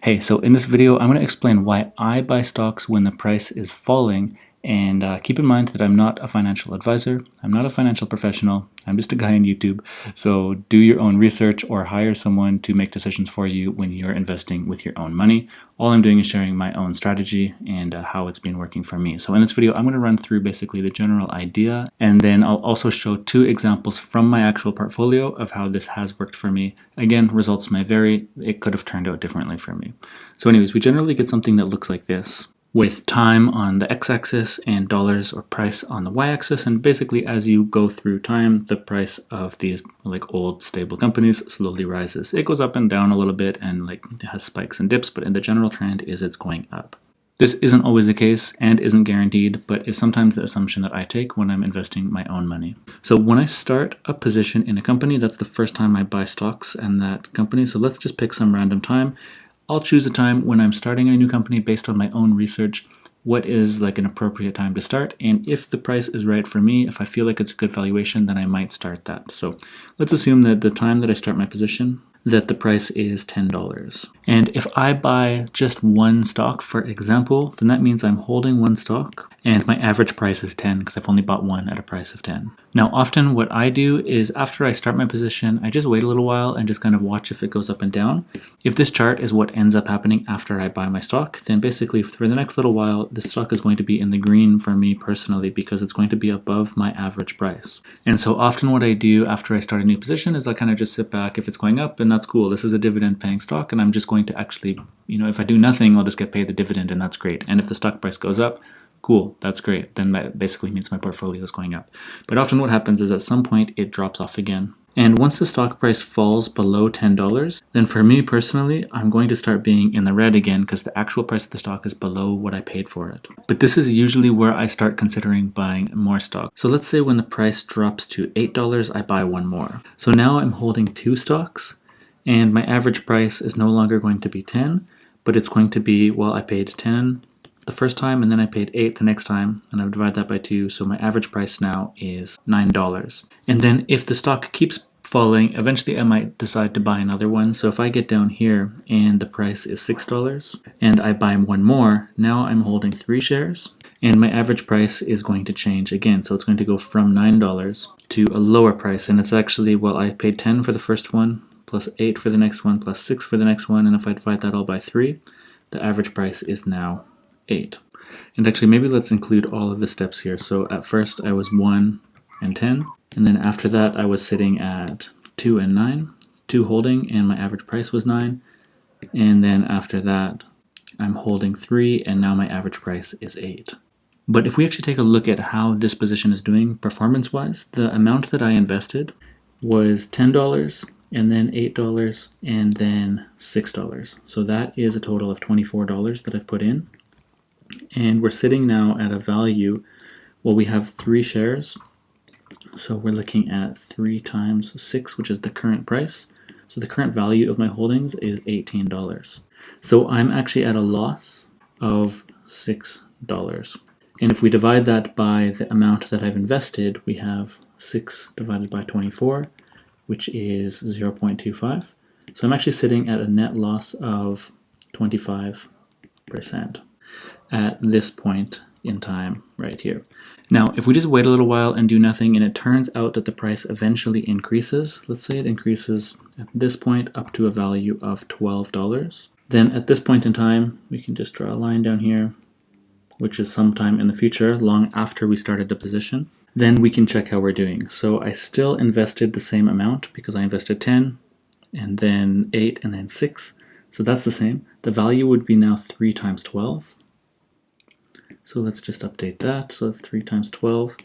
Hey, so in this video, I'm going to explain why I buy stocks when the price is falling. And keep in mind that I'm not a financial advisor. I'm not a financial professional. I'm just a guy on YouTube. So do your own research or hire someone to make decisions for you when you're investing with your own money. All I'm doing is sharing my own strategy and how it's been working for me. So in this video, I'm going to run through basically the general idea, and then I'll also show two examples from my actual portfolio of how this has worked for me. Again, results may vary. It could have turned out differently for me. So anyways, we generally get something that looks like this, with time on the x-axis and dollars or price on the y-axis. And basically, as you go through time, the price of these like old stable companies slowly rises. It goes up and down a little bit and like it has spikes and dips, but in the general trend is it's going up. This isn't always the case and isn't guaranteed, but is sometimes the assumption that I take when I'm investing my own money. So when I start a position in a company, that's the first time I buy stocks in that company. So let's just pick some random time. I'll choose a time when I'm starting a new company based on my own research. What is like an appropriate time to start? And if the price is right for me, if I feel like it's a good valuation, then I might start that. So let's assume that the time that I start my position, that the price is $10. And if I buy just one stock, for example, then that means I'm holding one stock and my average price is 10 because I've only bought one at a price of 10. Now, often what I do is after I start my position, I just wait a little while and just kind of watch if it goes up and down. If this chart is what ends up happening after I buy my stock, then basically for the next little while, the stock is going to be in the green for me personally because it's going to be above my average price. And so often what I do after I start a new position is I kind of just sit back. If it's going up, and that's cool. This is a dividend paying stock and I'm just going to actually, if I do nothing, I'll just get paid the dividend and that's great. And if the stock price goes up, cool, that's great. Then that basically means my portfolio is going up. But often what happens is at some point it drops off again. And once the stock price falls below $10, then for me personally, I'm going to start being in the red again because the actual price of the stock is below what I paid for it. But this is usually where I start considering buying more stock. So let's say when the price drops to $8, I buy one more. So now I'm holding two stocks and my average price is no longer going to be 10, but it's going to be, well, I paid 10 the first time and then I paid 8 the next time and I would divide that by 2, so my average price now is $9. And then if the stock keeps falling, eventually I might decide to buy another one. So if I get down here and the price is $6 and I buy one more, now I'm holding 3 shares and my average price is going to change again. So it's going to go from $9 to a lower price, and it's actually, well, I paid 10 for the first one plus 8 for the next one plus 6 for the next one, and if I divide that all by 3, the average price is now 8. And actually, maybe let's include all of the steps here. So at first I was 1 and 10, and then after that I was sitting at 2 and 9, 2 holding, and my average price was 9. And then after that I'm holding 3, and now my average price is 8. But if we actually take a look at how this position is doing performance-wise, the amount that I invested was $10, and then $8, and then $6. So that is a total of $24 that I've put in. And we're sitting now at a value, well, we have 3 shares. So we're looking at 3 times 6, which is the current price. So the current value of my holdings is $18. So I'm actually at a loss of $6. And if we divide that by the amount that I've invested, we have 6 divided by 24, which is 0.25. So I'm actually sitting at a net loss of 25% at this point in time right here. Now, if we just wait a little while and do nothing and it turns out that the price eventually increases, let's say it increases at this point up to a value of $12, then at this point in time, we can just draw a line down here, which is sometime in the future, long after we started the position. Then we can check how we're doing. So I still invested the same amount because I invested 10 and then 8 and then 6. So that's the same. The value would be now 3 times 12. So let's just update that. So that's 3 times 12,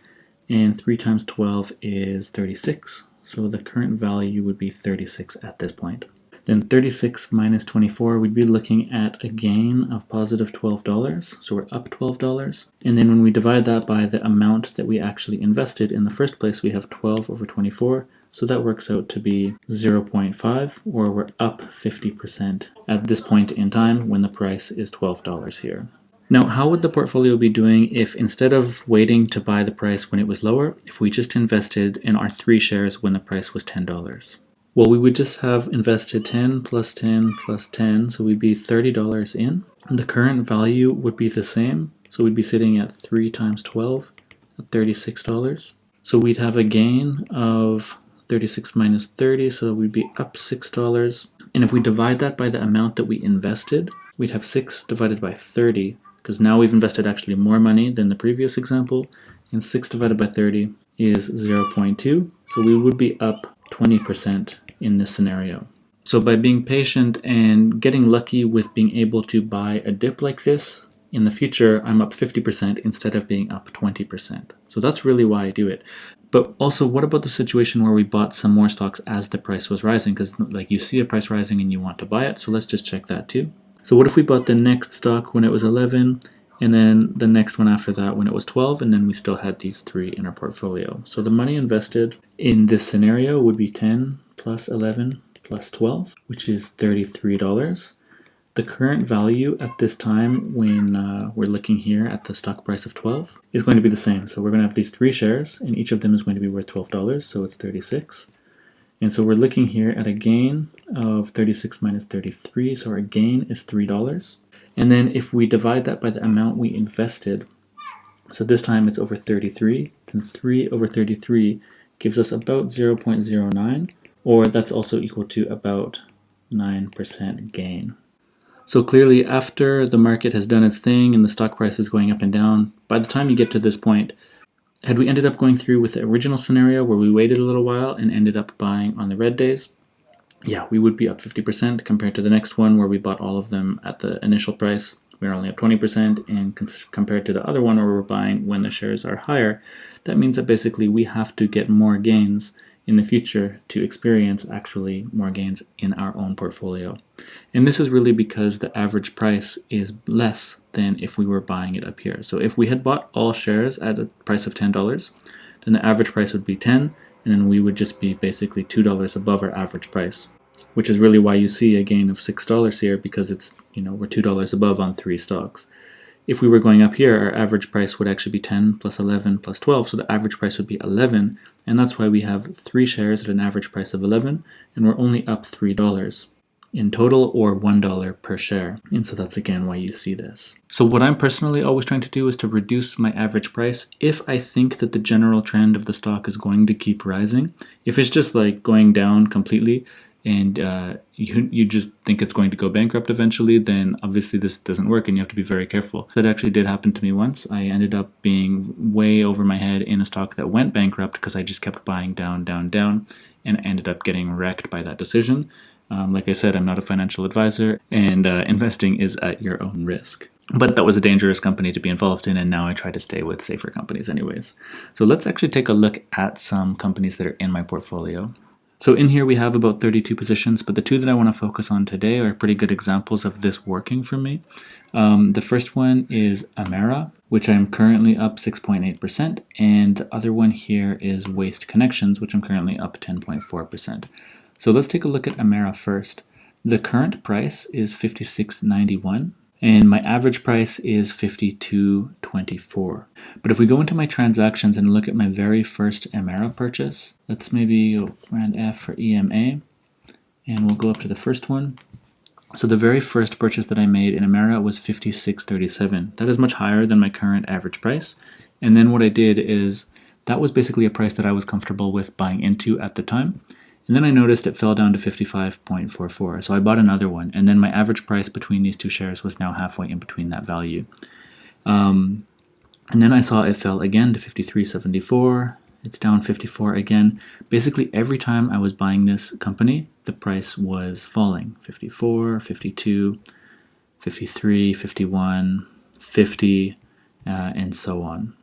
and 3 times 12 is 36. So the current value would be 36 at this point. Then 36 minus 24, we'd be looking at a gain of positive $12. So we're up $12. And then when we divide that by the amount that we actually invested in the first place, we have 12 over 24. So that works out to be 0.5, or we're up 50% at this point in time when the price is $12 here. Now, how would the portfolio be doing if instead of waiting to buy the price when it was lower, if we just invested in our 3 shares when the price was $10? Well, we would just have invested 10 plus 10 plus 10, so we'd be $30 in. And the current value would be the same, so we'd be sitting at 3 times 12 at $36. So we'd have a gain of 36 minus 30, so we'd be up $6. And if we divide that by the amount that we invested, we'd have 6 divided by 30, because now we've invested actually more money than the previous example, and 6 divided by 30 is 0.2, so we would be up 20% in this scenario. So by being patient and getting lucky with being able to buy a dip like this, in the future I'm up 50% instead of being up 20%. So that's really why I do it. But also, what about the situation where we bought some more stocks as the price was rising? Because like you see a price rising and you want to buy it, so let's just check that too. So what if we bought the next stock when it was 11, and then the next one after that when it was 12, and then we still had these 3 in our portfolio? So the money invested in this scenario would be 10 plus 11 plus 12, which is $33. The current value at this time when we're looking here at the stock price of 12 is going to be the same. So we're going to have these 3 shares, and each of them is going to be worth $12, so it's 36. And so we're looking here at a gain of 36 minus 33, so our gain is $3. And then if we divide that by the amount we invested, so this time it's over 33, then 3 over 33 gives us about 0.09, or that's also equal to about 9% gain. So clearly, after the market has done its thing and the stock price is going up and down, by the time you get to this point, had we ended up going through with the original scenario where we waited a little while and ended up buying on the red days, yeah, we would be up 50% compared to the next one where we bought all of them at the initial price. We're only up 20%, and compared to the other one where we're buying when the shares are higher, that means that basically we have to get more gains in the future to experience actually more gains in our own portfolio. And this is really because the average price is less than if we were buying it up here. So if we had bought all shares at a price of $10, then the average price would be 10, and then we would just be basically $2 above our average price, which is really why you see a gain of $6 here, because it's, we're $2 above on 3 stocks. If we were going up here, our average price would actually be 10 plus 11 plus 12, so the average price would be 11, and that's why we have 3 shares at an average price of 11, and we're only up $3 in total, or $1 per share. And so that's again why you see this. So what I'm personally always trying to do is to reduce my average price if I think that the general trend of the stock is going to keep rising. If it's just like going down completely, and you just think it's going to go bankrupt eventually, then obviously this doesn't work and you have to be very careful. That actually did happen to me once. I ended up being way over my head in a stock that went bankrupt because I just kept buying down, down, down, and ended up getting wrecked by that decision. Like I said, I'm not a financial advisor, and investing is at your own risk. But that was a dangerous company to be involved in, and now I try to stay with safer companies anyways. So let's actually take a look at some companies that are in my portfolio. So in here we have about 32 positions, but the 2 that I want to focus on today are pretty good examples of this working for me. The first one is Amera, which I'm currently up 6.8%, and the other one here is Waste Connections, which I'm currently up 10.4%. So let's take a look at Amera first. The current price is $56.91, and my average price is $52.24. But if we go into my transactions and look at my very first Amera purchase, let's maybe go brand F for EMA, and we'll go up to the first one. So the very first purchase that I made in Amera was $56.37. That is much higher than my current average price. And then what I did is, that was basically a price that I was comfortable with buying into at the time. And then I noticed it fell down to 55.44. So I bought another one. And then my average price between these 2 shares was now halfway in between that value. And then I saw it fell again to 53.74. It's down 54 again. Basically, every time I was buying this company, the price was falling. 54, 52, 53, 51, 50, and so on.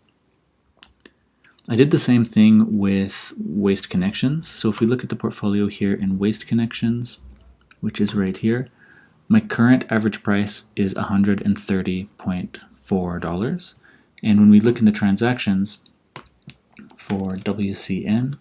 I did the same thing with Waste Connections. So if we look at the portfolio here in Waste Connections, which is right here, my current average price is $130.4. And when we look in the transactions for WCN,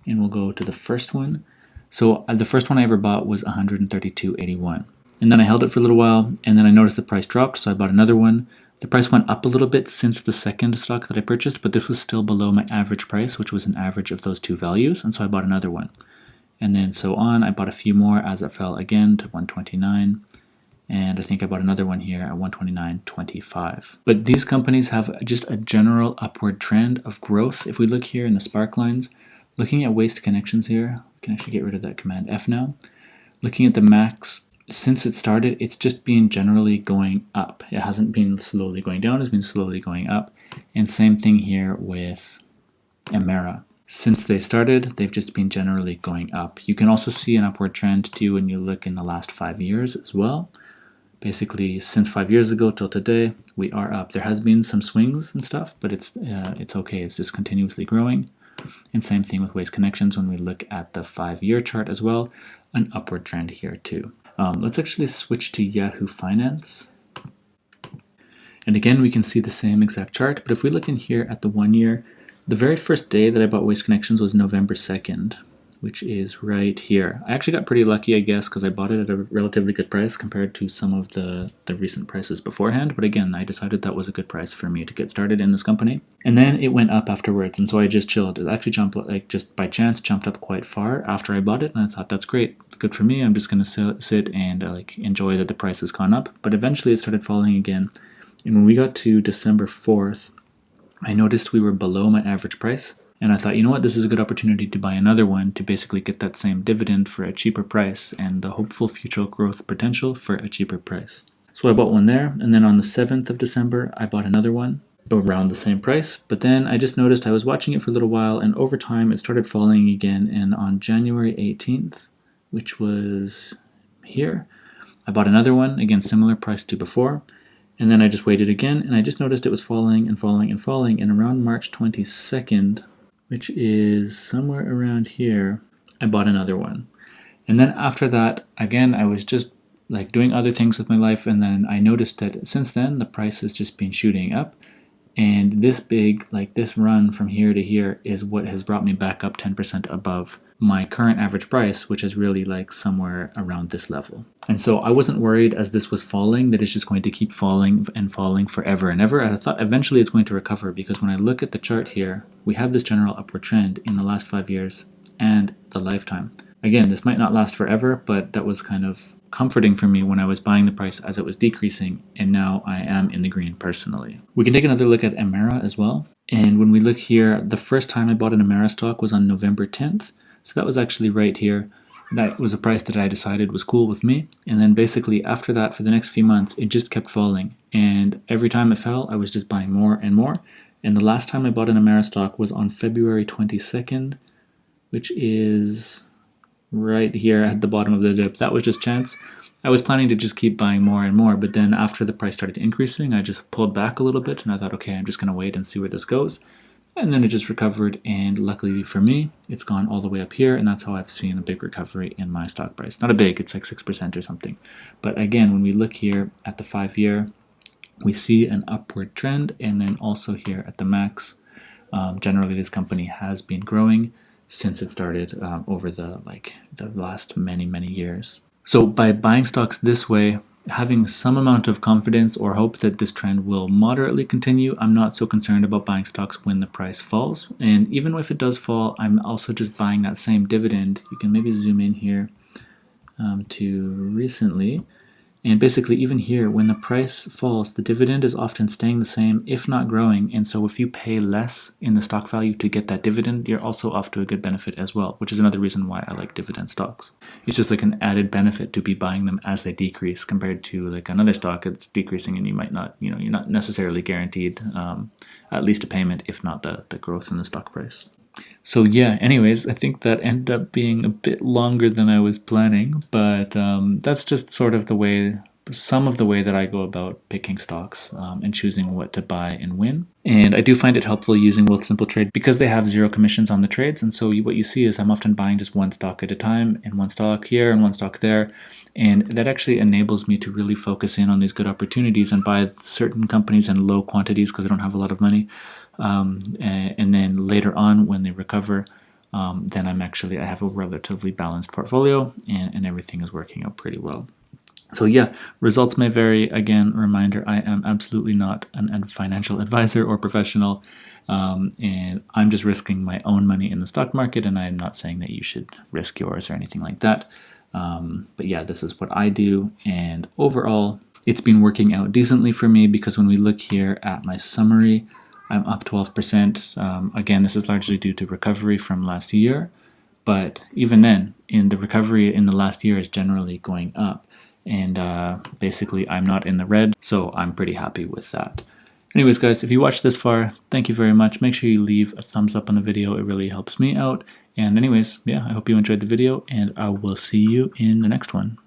and we'll go to the first one. So the first one I ever bought was $132.81. And then I held it for a little while, and then I noticed the price dropped, so I bought another one. The price went up a little bit since the second stock that I purchased, but this was still below my average price, which was an average of those 2 values, and so I bought another one. and then so on. I bought a few more as it fell again to 129. And I think I bought another one here at 129.25. But these companies have just a general upward trend of growth. If we look here in the spark lines, looking at waste connections here, we can actually get rid of that Command F now. Looking at the max, since it started, it's just been generally going up. It hasn't been slowly going down, it's been slowly going up. And same thing here with Emera. Since they started, they've just been generally going up. You can also see an upward trend too when you look in the last 5 years as well. Basically, since 5 years ago till today, we are up. There has been some swings and stuff, but it's okay. It's just continuously growing. And same thing with Waste Connections when we look at the 5-year chart as well, an upward trend here too. Let's actually switch to Yahoo Finance. And again, we can see the same exact chart, but if we look in here at the 1 year, the very first day that I bought Waste Connections was November 2nd. Which is right here. I actually got pretty lucky, I guess, because I bought it at a relatively good price compared to some of the recent prices beforehand. But again, I decided that was a good price for me to get started in this company. And then it went up afterwards, and so I just chilled. It actually jumped, like just by chance, jumped up quite far after I bought it, and I thought that's great, good for me. I'm just going to sit and like enjoy that the price has gone up. But eventually it started falling again. And when we got to December 4th, I noticed we were below my average price. And I thought, you know what, this is a good opportunity to buy another one to basically get that same dividend for a cheaper price and the hopeful future growth potential for a cheaper price. So I bought one there, and then on the 7th of December, I bought another one around the same price. But then I just noticed I was watching it for a little while, and over time it started falling again. And on January 18th, which was here, I bought another one, again, similar price to before. And then I just waited again, and I just noticed it was falling and falling and falling. And around March 22nd, which is somewhere around here, I bought another one. And then after that, again, I was just like doing other things with my life, and then I noticed that since then the price has just been shooting up, and this big, like this run from here to here is what has brought me back up 10% above my current average price, which is really like somewhere around this level. And so I wasn't worried as this was falling that it's just going to keep falling and falling forever and ever. I thought eventually it's going to recover, because when I look at the chart here, we have this general upward trend in the last 5 years and the lifetime. Again, this might not last forever, but that was kind of comforting for me when I was buying the price as it was decreasing, and now I am in the green personally. We can take another look at Emera as well. And when we look here, the first time I bought an Emera stock was on November 10th. So that was actually right here. That was a price that I decided was cool with me. And then basically after that, for the next few months, it just kept falling. And every time it fell, I was just buying more and more. And the last time I bought an Emera stock was on February 22nd, which is right here at the bottom of the dip. That was just chance. I was planning to just keep buying more and more, but then after the price started increasing, I just pulled back a little bit, and I thought, okay, I'm just going to wait and see where this goes. And then it just recovered, and luckily for me, it's gone all the way up here, and that's how I've seen a big recovery in my stock price. Not a big, it's like 6% or something. But again, when we look here at the 5-year, we see an upward trend, and then also here at the max, generally this company has been growing since it started over the last many years. So by buying stocks this way, having some amount of confidence or hope that this trend will moderately continue, I'm not so concerned about buying stocks when the price falls. And even if it does fall, I'm also just buying that same dividend. You can maybe zoom in here to recently. And basically even here, when the price falls, the dividend is often staying the same, if not growing. And so if you pay less in the stock value to get that dividend, you're also off to a good benefit as well, which is another reason why I like dividend stocks. It's just like an added benefit to be buying them as they decrease compared to like another stock that's decreasing, and you might not, you're not necessarily guaranteed at least a payment, if not the growth in the stock price. So yeah, anyways, I think that ended up being a bit longer than I was planning, but that's just sort of some of the way that I go about picking stocks and choosing what to buy and when. And I do find it helpful using Wealthsimple Trade because they have 0 commissions on the trades. And so what you see is I'm often buying just one stock at a time, and one stock here and one stock there. And that actually enables me to really focus in on these good opportunities and buy certain companies in low quantities because I don't have a lot of money. And then later on, when they recover, then I have a relatively balanced portfolio, and everything is working out pretty well. So yeah, results may vary. Again, reminder, I am absolutely not a financial advisor or professional, and I'm just risking my own money in the stock market, and I'm not saying that you should risk yours or anything like that. But yeah, this is what I do, and overall, it's been working out decently for me, because when we look here at my summary, I'm up 12%. Again, this is largely due to recovery from last year, but even then, in the recovery in the last year is generally going up. And basically, I'm not in the red, so I'm pretty happy with that. Anyways, guys, if you watched this far, thank you very much. Make sure you leave a thumbs up on the video. It really helps me out. And anyways, yeah, I hope you enjoyed the video, and I will see you in the next one.